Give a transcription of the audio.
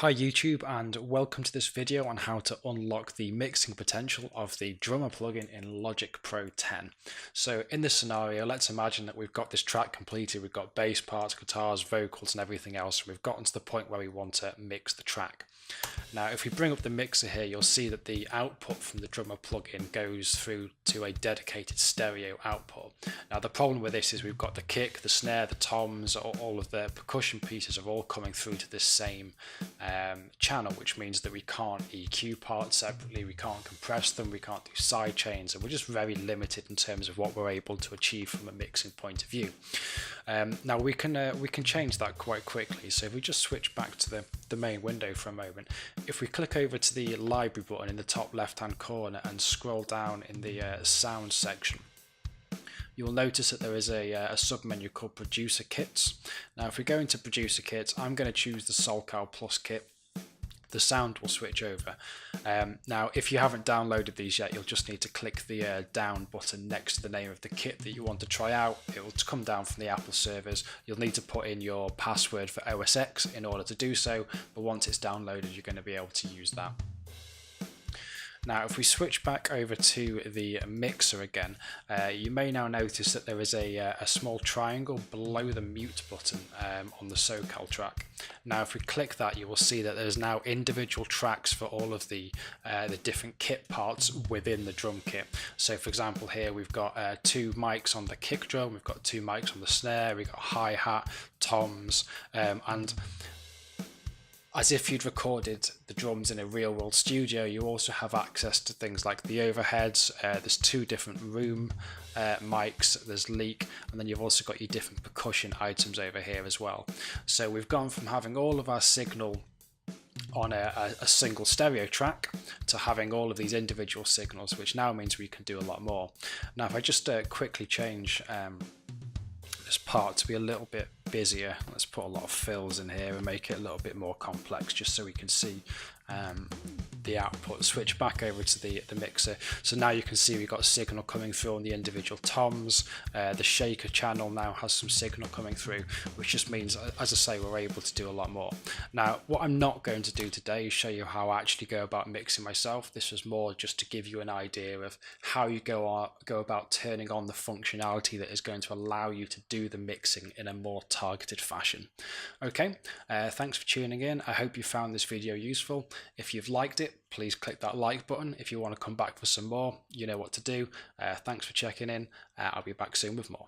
Hi YouTube, and welcome to this video on how to unlock the mixing potential of the drummer plugin in Logic Pro 10. So in this scenario, let's imagine that we've got this track completed, we've got bass parts, guitars, vocals and everything else, and we've gotten to the point where we want to mix the track. Now if we bring up the mixer here, you'll see that the output from the drummer plugin goes through to a dedicated stereo output. Now the problem with this is we've got the kick, the snare, the toms, all of the percussion pieces are all coming through to this same channel, which means that we can't EQ parts separately, we can't compress them, we can't do side chains, and we're just very limited in terms of what we're able to achieve from a mixing point of view. Now we can change that quite quickly. So if we just switch back to the main window for a moment, if we click over to the library button in the top left hand corner and scroll down in the sound section, you'll notice that there is a sub-menu called Producer Kits. Now if we go into Producer Kits, I'm going to choose the SoulCal Plus kit. The sound will switch over. Now if you haven't downloaded these yet, you'll just need to click the down button next to the name of the kit that you want to try out. It will come down from the Apple servers. You'll need to put in your password for OS X in order to do so, but once it's downloaded you're going to be able to use that. Now if we switch back over to the mixer again, you may now notice that there is a small triangle below the mute button on the SoCal track. Now if we click that, you will see that there's now individual tracks for all of the different kit parts within the drum kit. So for example here we've got 2 mics on the kick drum, we've got 2 mics on the snare, we've got hi-hat, toms, and as if you'd recorded the drums in a real world studio, you also have access to things like the overheads. There's 2 different room mics, there's leak, and then you've also got your different percussion items over here as well. So we've gone from having all of our signal on a single stereo track to having all of these individual signals, which now means we can do a lot more. Now if I just quickly change this part to be a little bit busier, let's put a lot of fills in here and make it a little bit more complex just so we can see the output. Switch back over to the mixer, so now you can see we've got a signal coming through on the individual toms. The shaker channel now has some signal coming through, which just means, as I say, we're able to do a lot more. Now what I'm not going to do today is show you how I actually go about mixing myself. This was more just to give you an idea of how you go about turning on the functionality that is going to allow you to do the mixing in a more targeted fashion. Okay, thanks for tuning in. I hope you found this video useful. If you've liked it, please click that like button. If you want to come back for some more, you know what to do. Thanks for checking in. I'll be back soon with more.